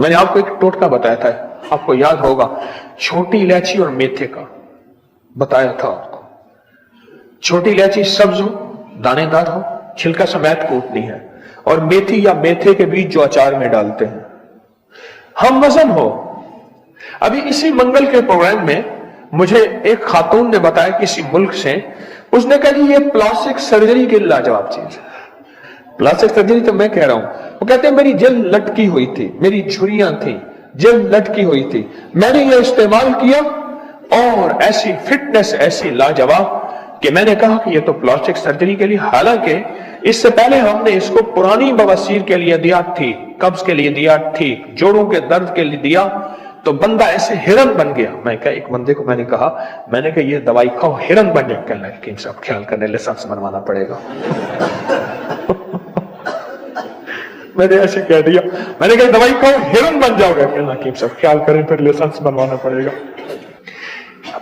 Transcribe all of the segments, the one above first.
मैंने आपको एक टोटका बताया था, आपको याद होगा, छोटी इलायची और मेथे का बताया था आपको। छोटी इलायची सब्ज हो, दानेदार हो, छिलका समेत कूटनी है, और मेथी या मेथे के बीज जो अचार में डालते हैं। हम वजन हो। अभी इसी मंगल के प्रोग्राम में मुझे एक खातून ने बताया किसी मुल्क से, उसने कहा कि ये प्लास्टिक सर्जरी की लाजवाब चीज है। प्लास्टिक सर्जरी तो मैं कह रहा हूं, वो कहते हैं मेरी जेल लटकी हुई थी, मेरी झुर्रियां थी, जेल लटकी हुई थी, मैंने ये इस्तेमाल किया और ऐसी फिटनेस ऐसी लाजवाब कि मैंने कहा कि ये तो प्लास्टिक सर्जरी के लिए, हालांकि इससे पहले हमने इसको पुरानी बवासीर के लिए दिया थी, कब्ज के लिए दिया थी, जोड़ों के दर्द के लिए दिया, तो बंदा ऐसे हिरन बन गया। मैं क्या, एक बंदे को मैंने कहा ये दवाई खाओ हिरन बन जाए। कहना कि सब ख्याल करने लाइसेंस बनवाना पड़ेगा। मैंने ऐसे कह दिया, मैंने कहा दवाई खाओ हिरन बन जाओगे। कहना कि सब ख्याल करें, फिर लाइसेंस बनवाना पड़ेगा।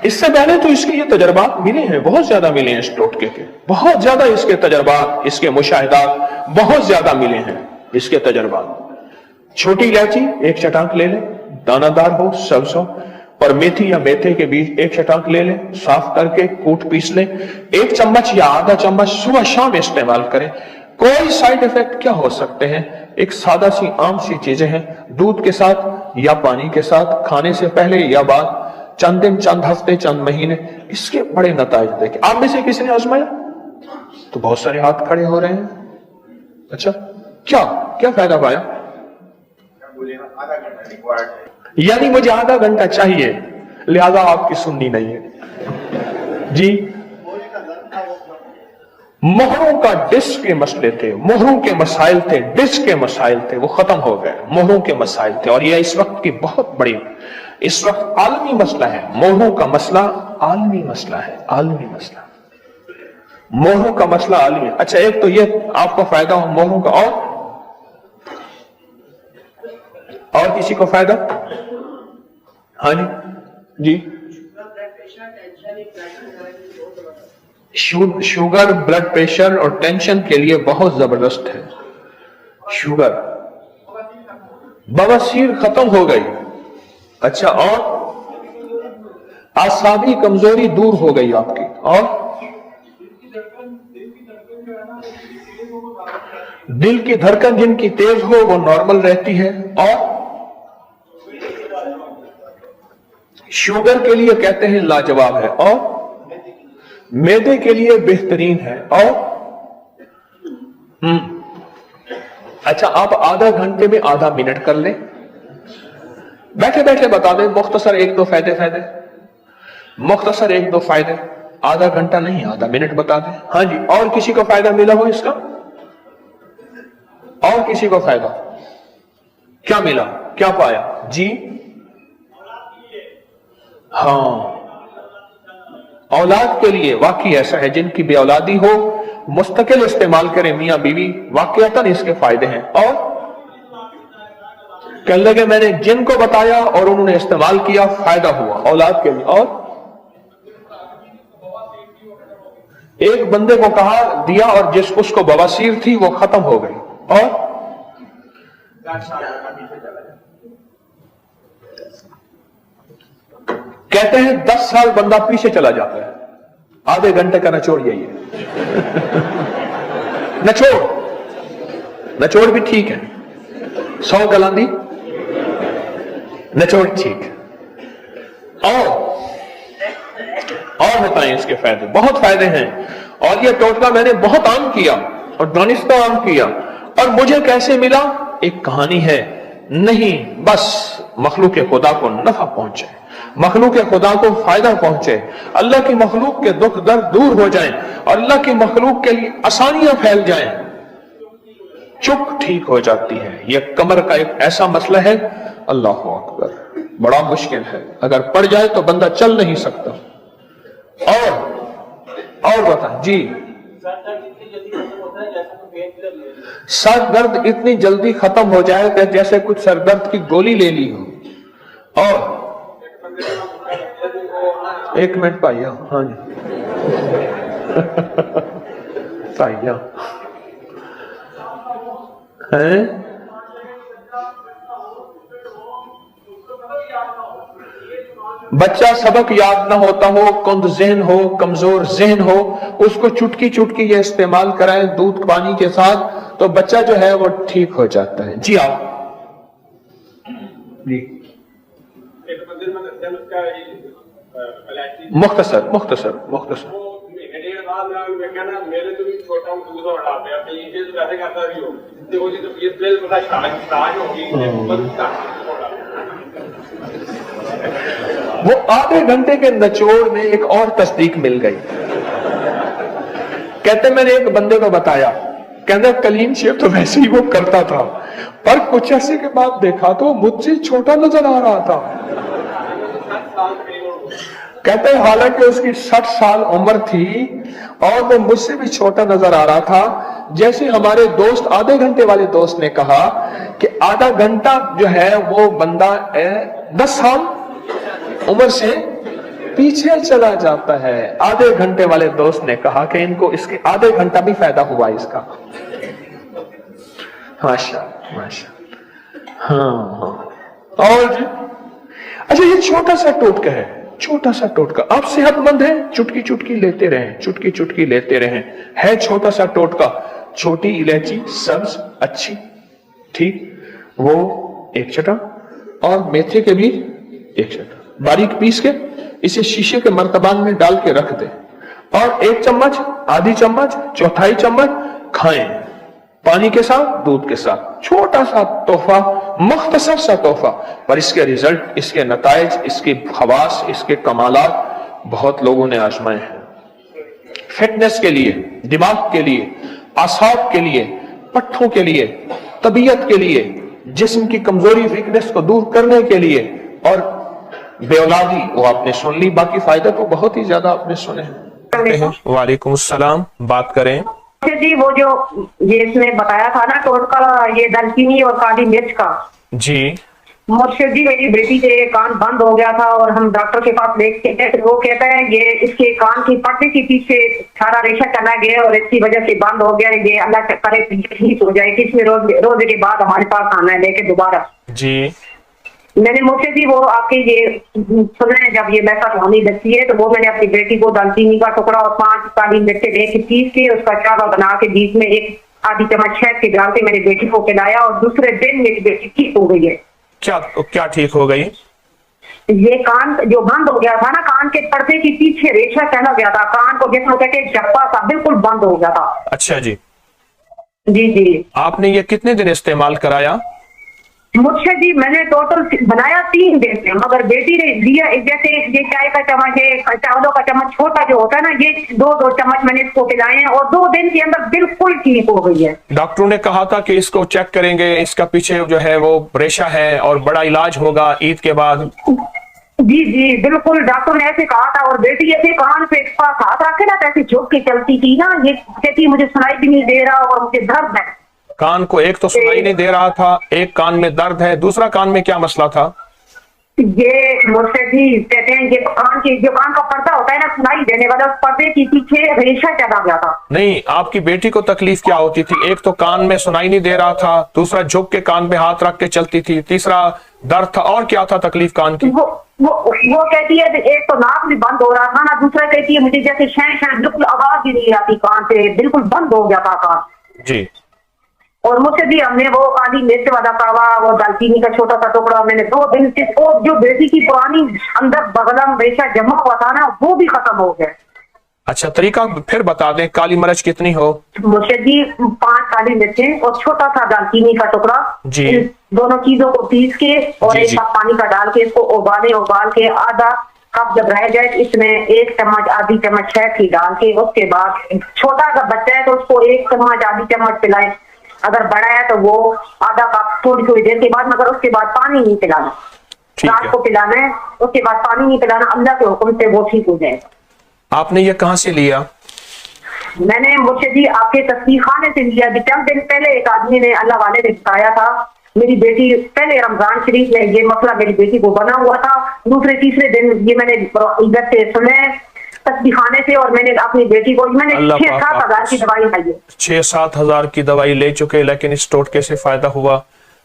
इससे पहले तो इसके ये तजर्बात मिले हैं, बहुत ज्यादा मिले हैं इस टोटके के, बहुत ज्यादा इसके तजर्बात, इसके मुशाहिदात बहुत ज्यादा मिले हैं इसके तजर्बात। छोटी इलायची एक चटाक ले ले, दानादार हो, सब्ज हो, और मेथी या मेथे के बीज एक चटाक ले ले, साफ करके कूट पीस ले, 1 चम्मच या आधा चम्मच सुबह शाम इस्तेमाल करें। कोई साइड इफेक्ट क्या हो सकते हैं? एक सादा सी आम सी चीजें हैं, दूध के साथ या पानी के साथ, खाने से पहले या बाद, चंद दिन, चंद हफ्ते, चंद महीने, इसके बड़े नताइज देखे। आप में से किसी ने आजमाया? तो बहुत सारे हाथ खड़े हो रहे हैं। अच्छा, क्या क्या फायदा पाया? यानी मुझे आधा घंटा चाहिए, लिहाजा आपकी सुननी नहीं है जी। मोहरों का डिस्क के मसले थे, मोहरों के मसाइल थे, डिस्क के मसाइल थे, वो खत्म हो गए। मोहरों के मसाइल थे, और यह इस वक्त की बहुत बड़ी, इस वक्त आलमी मसला है। मोहरों का मसला आलमी मसला है, आलमी मसला, मोहरों का मसला आलमी। अच्छा, एक तो ये आपको फायदा हो मोहरों का, और किसी को फायदा? हाँ जी जी। शुगर, ब्लड प्रेशर और टेंशन के लिए बहुत जबरदस्त है। शुगर, बवासीर खत्म हो गई। अच्छा, और आसाबी कमजोरी दूर हो गई आपकी, और दिल की धड़कन जिनकी तेज हो वो नॉर्मल रहती है, और शुगर के लिए कहते हैं लाजवाब है, और मैदे के लिए बेहतरीन है, और अच्छा, आप आधा घंटे में आधा मिनट कर लें, बैठे बैठे बता दें मुख्तसर 1-2 फायदे, मुख्तसर 1-2 फायदे, आधा घंटा नहीं आधा मिनट बता दें। हाँ जी, और किसी को फायदा मिला हो इसका? और किसी को फायदा क्या मिला, क्या पाया जी? हाँ, औलाद के लिए वाकई ऐसा है, जिनकी बे औलादी हो मुस्तकिल इस्तेमाल करें मियां बीवी, वाकईतन इसके फायदे हैं। और कहने लगे मैंने जिनको बताया और उन्होंने इस्तेमाल किया, फायदा हुआ औलाद के लिए। और एक बंदे को कहा दिया, और जिस उसको बवासीर थी वो खत्म हो गई। और कहते हैं 10 साल बंदा पीछे चला जाता है। आधे घंटे का निचोड़ यही है। निचोड़ भी ठीक है, 100 गलांदी निचोड़ ठीक। और बताएं इसके फायदे, बहुत फायदे हैं। और ये टोटका मैंने बहुत आम किया और दानिस्ता आम किया, और मुझे कैसे मिला? एक कहानी है, नहीं बस मखलूक खुदा को नफा पहुंचे, मखलूक खुदा को फायदा पहुंचे, अल्लाह की मखलूक के दुख दर्द दूर हो जाएं, और अल्लाह की मखलूक के लिए आसानियां फैल जाएं, चुप ठीक हो जाती है। यह कमर का एक ऐसा मसला है, अल्लाह अकबर, बड़ा मुश्किल है, अगर पड़ जाए तो बंदा चल नहीं सकता। और बता जी। सर दर्द इतनी जल्दी खत्म हो जाए कि जैसे कुछ सर दर्द की गोली ले ली हो। और 1 मिनट पाइया, हाँ जी पाइया है। بچہ سبق یاد نہ ہوتا ہو، کند ذہن ہو، کمزور ذہن ہو، اس کو چٹکی چٹکی یہ استعمال کرائیں دودھ پانی کے ساتھ تو بچہ جو ہے وہ ٹھیک ہو جاتا ہے۔ جی آپ جی مختصر مختصر مختصر وہ آدھے گھنٹے کے نچوڑ میں ایک اور تصدیق مل گئی۔ کہتے میں نے ایک بندے کو بتایا، کہتے کلین شیو تو ویسے ہی وہ کرتا تھا، پر کچھ عرصے کے بعد دیکھا تو مجھ سے چھوٹا نظر آ رہا تھا۔ کہتے ہیں حالانکہ اس کی 60 سال عمر تھی اور وہ مجھ سے بھی چھوٹا نظر آ رہا تھا۔ جیسے ہمارے دوست آدھے گھنٹے والے دوست نے کہا کہ آدھا گھنٹہ جو ہے وہ بندہ 10 سال عمر سے پیچھے چلا جاتا ہے، آدھے گھنٹے والے دوست نے کہا کہ ان کو اس کے آدھے گھنٹہ بھی فائدہ ہوا اس کا۔ ماشاء ماشاء ہاں اور جی اچھا یہ چھوٹا سا ٹوٹکا ہے، چھوٹا سا ٹوٹکا، آپ صحت مند ہیں چٹکی چٹکی لیتے رہیں، چٹکی چٹکی لیتے رہیں، ہے چھوٹا سا ٹوٹکا، چھوٹی الائچی سبز اچھی ٹھیک وہ 1 چٹا اور میتھے کے بھی 1 چٹا باریک پیس کے اسے شیشے کے مرتبان میں ڈال کے رکھ دیں اور 1 چمچ آدھی چمچ چوتھائی چمچ کھائیں پانی کے ساتھ دودھ کے ساتھ۔ چھوٹا سا تحفہ، مختصر سا تحفہ، پر اس کے رزلٹ، اس کے نتائج، اس کے خواص، اس کے کمالات بہت لوگوں نے آزمائے ہیں۔ فٹنس کے لیے، دماغ کے لیے، اعصاب کے لیے، پٹھوں کے لیے، طبیعت کے لیے، جسم کی کمزوری ویکنس کو دور کرنے کے لیے، اور بے اولادی وہ آپ نے سن لی، باقی فائدہ تو بہت ہی زیادہ آپ نے سنے ہیں۔ وعلیکم السلام، بات کریں جی وہ جو یہ اس نے بتایا تھا نا ٹوٹکا یہ دلچینی اور کالی مرچ کا، جی مرشد جی میری بیٹی کے کان بند ہو گیا تھا اور ہم ڈاکٹر کے پاس لے کے گئے، وہ کہتا ہے یہ اس کے کان کی پردے کے پیچھے سارا ریشہ چلا گیا اور اس کی وجہ سے بند ہو گیا، یہ اللہ کرے ٹھیک ہو جائے، کس میں روزے کے بعد ہمارے پاس آنا ہے لے کے دوبارہ۔ جی میں نے مرشد جی وہ آپ کے یہ سنے جب یہ میسا ہونی لگتی ہے تو وہ میں نے اپنی بیٹی کو دالچینی کا ٹکڑا اور 5 کالی مرچیں لے کے پیس کے اس کا چاوا بنا کے بیچ میں 1 آدھی چمچ شہد کے ڈال کے میری بیٹی کو پلایا اور دوسرے دن میری بیٹی ٹھیک ہو گئی ہے۔ کیا ٹھیک ہو گئی؟ یہ کان جو بند ہو گیا تھا نا، کان کے پردے کے پیچھے ریشہ چلا گیا تھا، کان کو جس میں کہتے ہیں چپا سا بالکل بند ہو گیا تھا۔ اچھا جی جی جی آپ نے یہ کتنے دن استعمال کرایا؟ مرشد جی میں نے ٹوٹل بنایا 3 دن سے، مگر بیٹی نے لیا جیسے یہ چائے کا چمچ ہے، چاولوں کا چمچ چھوٹا جو ہوتا ہے نا، یہ 2 چمچ میں نے اس کو پلائے ہیں اور 2 دن کے اندر بالکل ٹھیک ہو گئی ہے۔ ڈاکٹروں نے کہا تھا کہ اس کو چیک کریں گے، اس کا پیچھے جو ہے وہ ریشہ ہے اور بڑا علاج ہوگا عید کے بعد۔ جی جی بالکل ڈاکٹر نے ایسے کہا تھا، اور بیٹی ایسے کان پہ اس پاس ہاتھ رکھے نا ایسے جھک کے چلتی تھی نا، یہ کہتی مجھے سنائی بھی نہیں دے رہا اور مجھے درد ہے۔ کان کو ایک تو سنائی نہیں دے رہا تھا، ایک کان میں درد ہے، دوسرا کان میں کیا مسئلہ تھا؟ یہ مرشد جی کہتے ہیں یہ کان کی جو کان کا پردہ ہوتا ہے نا سنائی دینے والا، اس پردے کے پیچھے ریشہ چلا گیا تھا۔ نہیں آپ کی بیٹی کو تکلیف کیا ہوتی تھی؟ ایک تو کان میں سنائی نہیں دے رہا تھا، دوسرا جھک کے کان پہ ہاتھ رکھ کے چلتی تھی، تیسرا درد تھا، اور کیا تھا تکلیف کان کی؟ وہ کہتی ہے ایک تو ناک بھی بند ہو رہا تھا نا، دوسرا کہتی ہے مجھے جیسے شہ بالکل آواز بھی نہیں آتی کان سے، بالکل بند ہو گیا تھا کان۔ جی اور مجھ سے بھی ہم نے وہ کالی مرچ والا کاوا، وہ دالچینی کا چھوٹا سا ٹکڑا، میں نے 2 دن سے جو بیٹی کی پرانی اندر بغلم ریشہ جمع ہوا تھا نا وہ بھی ختم ہو گیا۔ اچھا طریقہ پھر بتا دیں، کالی مرچ کتنی ہو؟ مرشد جی 5 کالی مرچیں اور چھوٹا سا دالچینی کا ٹکڑا، جی دونوں چیزوں کو پیس کے اور 1 کپ پانی کا ڈال کے اس کو ابال کے آدھا کپ جب رہ جائے اس میں 1 چمچ آدھی چمچ شہد کی ڈال کے، اس کے بعد چھوٹا سا بچہ ہے تو اس کو 1 چمچ آدھی چمچ پلائے، اگر بڑا ہے تو وہ آدھا کپ تھوڑی دیر کے بعد، مگر اس کے بعد پانی نہیں پلانا، رات کو پلانا ہے، اس کے بعد پانی نہیں پلانا، اللہ کے حکم سے وہ ٹھیک ہو جائے گا۔ آپ نے یہ کہاں سے لیا؟ میں نے مرشد جی آپ کے تصدیق خانے سے لیا، چند دن پہلے ایک آدمی نے اللہ والے نے بتایا تھا، میری بیٹی پہلے رمضان شریف میں یہ مسئلہ میری بیٹی کو بنا ہوا تھا، دوسرے تیسرے دن یہ میں نے ادھر سے سنے تصدیق خانے سے، اور میں نے اپنی بیٹی کو میں نے 6-7 ہزار کی دوائی لائی ہے، 6-7 ہزار کی دوائی لے چکے، لیکن اس ٹوٹکے سے فائدہ ہوا؟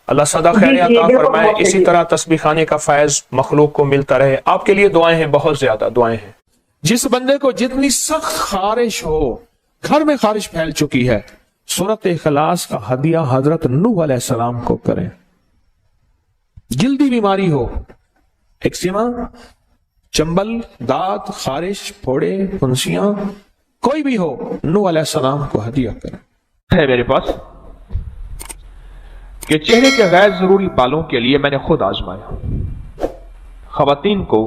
اللہ सदा खैर अता फरमाए, इसी तरह तस्बीह खाने का फैज मखलूक को मिलता रहे। आपके लिए दुआएं हैं, बहुत ज्यादा दुआएं हैं। जिस बंदे को जितनी सख्त खारिश हो, घर में खारिश फैल चुकी है, सूरत इखलास का हदिया हजरत नूह अलैहिस्सलाम को करें। जल्दी बीमारी हो, एक्जिमा, चंबल, दांत, खारिश, फोड़े, फुंसियां, कोई भी हो, नूह अलैहिस्सलाम को हदिया करें। है मेरे पास कि चेहरे के गैर जरूरी बालों के लिए मैंने खुद आजमाया। खवातीन को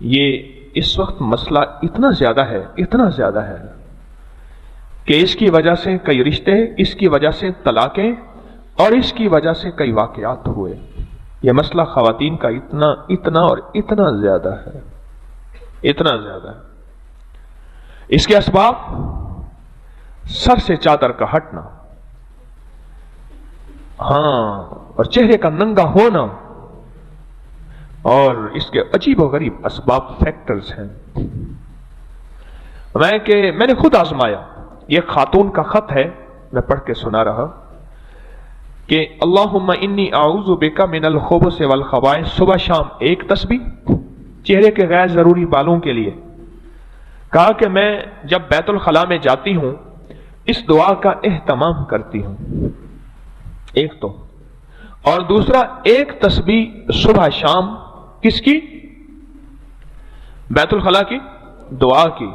ये इस वक्त मसला इतना ज्यादा है कि इसकी वजह से कई रिश्ते, इसकी वजह से तलाकें और इसकी वजह से कई वाकयात हुए। यह मसला खवातीन का इतना और इतना ज्यादा है, इतना ज्यादा है। इसके असबाब सर से चादर का हटना, हाँ, और चेहरे का नंगा होना, और इसके अजीब व गरीब असबाब फैक्टर्स हैं। मैंने खुद आजमाया। यह खातून का खत है, मैं पढ़ के सुना रहा कि अल्लाहुम्मा इन्नी आऊज़ु बिका मिनल खुबुस वल खबाइस, सुबह शाम एक तस्बीह चेहरे के गैर जरूरी बालों के लिए। कहा कि मैं जब बैतुल खला में जाती हूं इस दुआ का एहतमाम करती हूं, एक तो, और दूसरा एक तस्बीह सुबह शाम किसकी? बैतुल खला की दुआ की।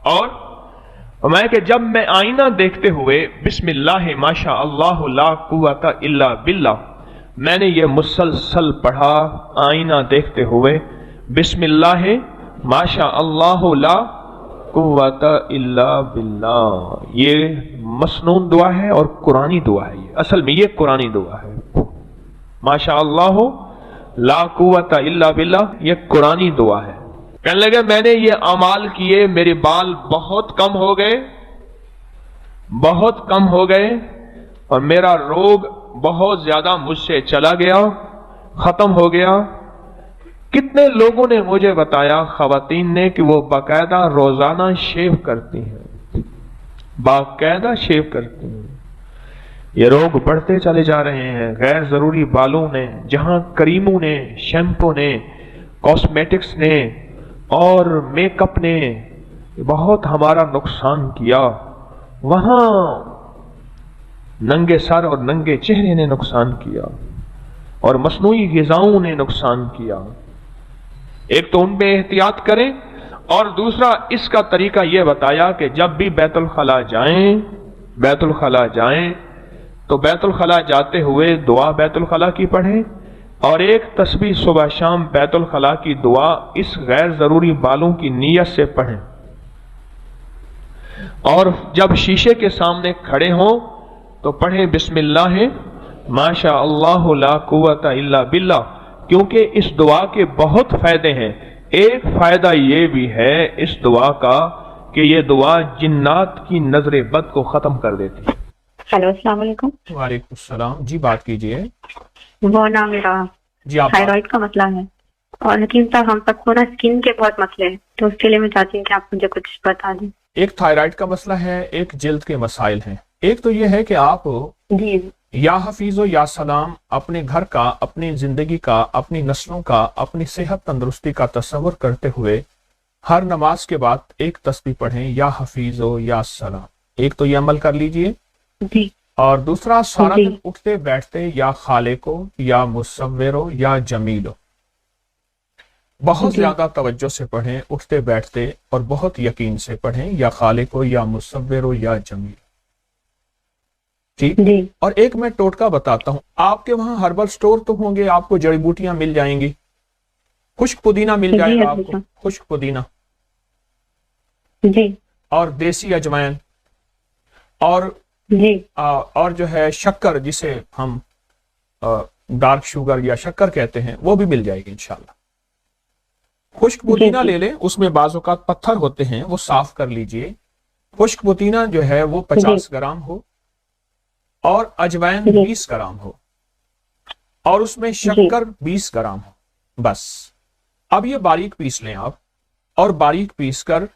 और मैं कि जब मैं आईना देखते हुए बिस्मिल्लाह माशा अल्लाह ला कुव्वता इल्ला बिल्लाह, मैंने ये मुसलसल पढ़ा आईना देखते हुए बिस्मिल्लाह माशा अल्लाह ला कुव्वता इल्ला बिल्लाह। ये मसनून दुआ है और कुरानी दुआ है। ये असल में ये कुरानी दुआ है। माशा अल्लाह ला कुव्वता इल्ला बिल्लाह, ये कुरानी दुआ है। कहने लगे मैंने ये अमाल किए, मेरे बाल बहुत कम हो गए, बहुत कम हो गए, और मेरा रोग बहुत ज्यादा मुझसे चला गया, खत्म हो गया। कितने लोगों ने मुझे बताया, खवातीन ने, कि वो बाकायदा रोजाना शेव करती हैं, बाकायदा शेव करती हैं। ये रोग बढ़ते चले जा रहे हैं। गैर जरूरी बालों ने, जहां क्रीमों ने, शैम्पू ने, कॉस्मेटिक्स ने और मेकअप ने बहुत हमारा नुकसान किया, वहां नंगे सर और नंगे चेहरे ने नुकसान किया, और मसनूई ग़िज़ाओं ने नुकसान किया। एक तो उनमें एहतियात करें, और दूसरा इसका तरीका यह बताया कि जब भी बैतुल खला जाएं तो बैतुल खला जाते हुए दुआ बैतुल खला की पढ़ें, और एक तस्बीह सुबह शाम बैतुल खला की दुआ इस गैर जरूरी बालों की नीयत से पढ़ें। और जब शीशे के सामने खड़े हों तो पढ़ें बिस्मिल्लाह माशा अल्लाह ला कुव्वता इल्ला बिल्लाह, क्योंकि इस दुआ के बहुत फायदे हैं। एक फायदा ये भी है इस दुआ का कि ये दुआ जिन्नात की नजर बद को खत्म कर देती है। हेलो, अस्सलाम वालेकुम। वालेकुम सलाम जी, बात कीजिए। वो ना मेरा जी, आप थायराइड का मसला है, और हकीम साहब हम सबको ना स्किन के बहुत मसले हैं, तो उसके लिए मैं चाहती हूँ कि आप मुझे कुछ बता दें। एक थायराइड का मसला है, एक जिल्द के मसाइल हैं। एक तो ये है कि आप जी या हफीज़ो या सलाम अपने घर का, अपनी जिंदगी का, अपनी नस्लों का, अपनी सेहत तंदुरुस्ती का तस्वर करते हुए हर नमाज के बाद एक तस्बीह पढ़ें, या हफीज़ो या सलाम। एक तो ये अमल कर लीजिए जी। और दूसरा, सारा जी। दिन उठते बैठते या खालिको या मुसव्विरो या जमीलो बहुत जी। ज्यादा तवज्जो से पढ़ें, उठते बैठते, और बहुत यकीन से पढ़ें, या खालिको या मुसव्विरो या जमीलो। ठीक। जी। और एक मैं टोटका बताता हूं, आपके वहां हर्बल स्टोर तो होंगे, आपको जड़ी बूटियां मिल जाएंगी, खुश्क पुदीना मिल जी, जाएगा जी, आपको, खुश्क पुदीना जी और देसी अजवाइन, और जी और जो है शक्कर, जिसे हम डार्क शुगर या शक्कर कहते हैं, वो भी मिल जाएगी इंशाल्लाह। खुश्क पुदीना ले लें, उसमें बाज़-औक़ात पत्थर होते हैं, वो साफ कर लीजिए। खुश्क पुदीना जो है वो 50 ग्राम हो, और अजवाइन 20 ग्राम हो, और उसमें शक्कर 20 ग्राम हो, बस। अब ये बारीक पीस लें आप, और बारीक पीस कर,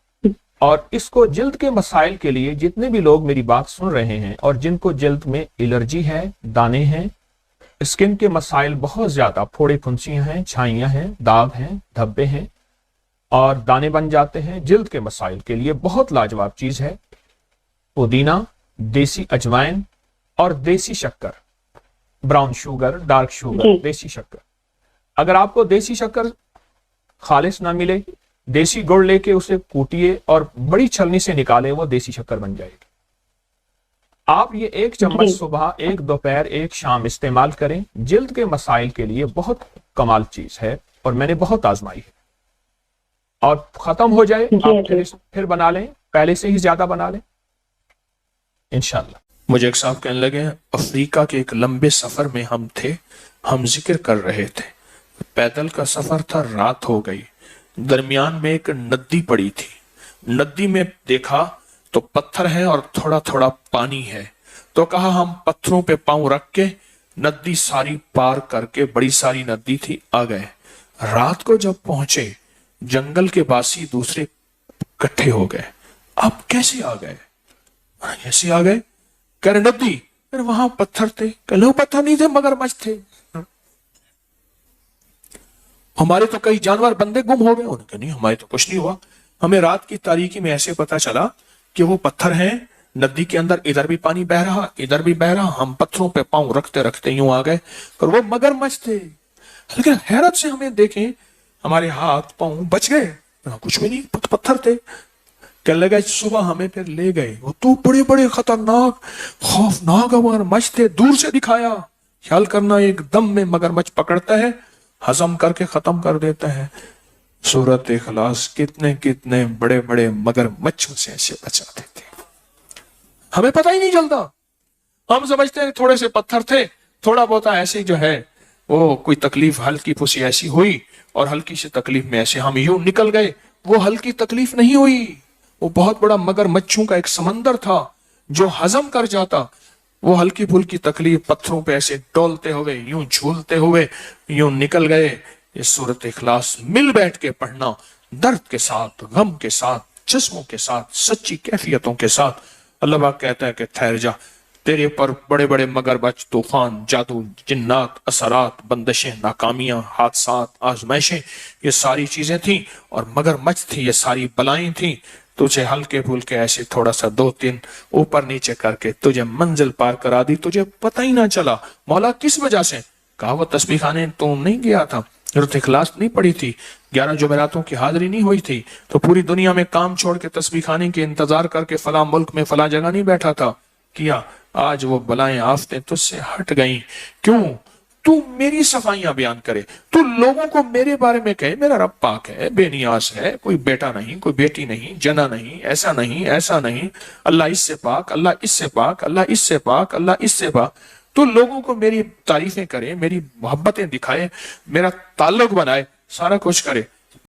और इसको जिल्द के मसाइल के लिए जितने भी लोग मेरी बात सुन रहे हैं और जिनको जिल्द में एलर्जी है, दाने हैं, स्किन के मसाइल बहुत ज्यादा, फोड़े फुंसियां हैं, छाइयां हैं, दाग हैं, धब्बे हैं और दाने बन जाते हैं, जिल्द के मसाइल के लिए बहुत लाजवाब चीज है पुदीना, देसी अजवाइन और देसी शक्कर, ब्राउन शुगर, डार्क शुगर, देसी शक्कर। अगर आपको देसी शक्कर खालिस ना मिले, देसी गुड़ लेके उसे कूटिए और बड़ी छलनी से निकाले, वो देसी शक्कर बन जाएगी। आप ये 1 चम्मच सुबह, 1 दोपहर, 1 शाम इस्तेमाल करें, जिल्द के मसाइल के लिए बहुत कमाल चीज है और मैंने बहुत आजमाई है। और खत्म हो जाए आप फिर बना लें, पहले से ही ज्यादा बना लें इंशाल्लाह। मुझे एक साहब कहने लगे, अफ्रीका के एक लंबे सफर में हम थे, हम जिक्र कर रहे थे, पैदल का सफर था, रात हो गई, दरमियान में एक नदी पड़ी थी, नदी में देखा तो पत्थर है और थोड़ा थोड़ा पानी है, तो कहा हम पत्थरों पे पांव रख के नदी सारी पार करके, बड़ी सारी नदी थी, आ गए। रात को जब पहुंचे, जंगल के बासी दूसरे इकट्ठे हो गए, आप कैसे आ गए? ऐसे आ गए, कह रहे नदी, फिर वहां पत्थर थे, कह पत्थर नहीं थे, मगरमच्छ थे। हमारे तो कई जानवर बंदे गुम हो गए। उन्होंने नहीं, हमारे तो कुछ नहीं हुआ, हमें रात की तारीकी में ऐसे पता चला कि वो पत्थर हैं, नदी के अंदर इधर भी पानी बह रहा, इधर भी बह रहा, हम पत्थरों पे पांव रखते रखते यूं आ गए, और वो मगरमच्छ थे। लेकिन हैरत से हमें देखें, हमारे हाथ पांव बच गए, कुछ भी नहीं, पत्थर थे। कहने लगा सुबह हमें फिर ले गए, वो तो बड़े बड़े खतरनाक खौफनाक मगरमच्छ थे, दूर से दिखाया। ख्याल करना, एक दम में मगरमच्छ पकड़ता है, हजम करके खत्म कर देता है। सूरत इखलास कितने कितने बड़े बड़े मगरमच्छों से ऐसे बचा देते, हमें पता ही नहीं चलता। हम समझते हैं थोड़े से पत्थर थे, थोड़ा बहुत ऐसे जो है वो कोई तकलीफ हल्की फुसी ऐसी हुई और हल्की सी तकलीफ में ऐसे हम यूं निकल गए। वो हल्की तकलीफ नहीं हुई, वो बहुत बड़ा मगरमच्छों का एक समंदर था जो हजम कर जाता। वो हल्की फुल्की तकलीफ पत्थरों पे ऐसे डोलते हुए, यूं झूलते हुए यूं निकल गए। ये सूरत इखलास मिल बैठ के पढ़ना, दर्द के साथ, गम के साथ, जिस्मों के साथ, सच्ची कैफियतों के साथ। अल्लाह पाक कहता है कि ठहर जा, तेरे पर बड़े बड़े मगरमच्छ, तूफान, जादू, जिन्नात, असरात, बंदिशें, नाकामियां, हादसात, आजमाइशें, ये सारी चीजें थी और मगरमच्छ थी, ये सारी बलाएं थी। तुझे हल्के फुल्के ऐसे थोड़ा सा 2-3 ऊपर नीचे करके तुझे मंजिल पार करा दी, तुझे पता ही ना चला। मौला किस वजह से? कहा वो तस्बीह खाने तो नहीं गया था, सूरत इखलास नहीं पड़ी थी, 11 जुमेरातों की हाजिरी नहीं हुई थी, तो पूरी दुनिया में काम छोड़ के तस्बीह खाने के इंतजार करके फला मुल्क में फला जगह नहीं बैठा था। किया, आज वो बलाएं आफतें तुझसे हट गई। क्यों? तू मेरी सफाइयां बयान करे, तू लोगों को मेरे बारे में कहे मेरा रब पाक है, बेनियाज है, कोई बेटा नहीं, कोई बेटी नहीं, जना नहीं, ऐसा नहीं, ऐसा नहीं, अल्लाह इससे पाक, अल्लाह इससे पाक, अल्लाह इससे पाक, अल्लाह इससे पाक। तो लोगों को मेरी तारीफें करे, मेरी मोहब्बतें दिखाए, मेरा ताल्लुक बनाए, सारा कुछ करे।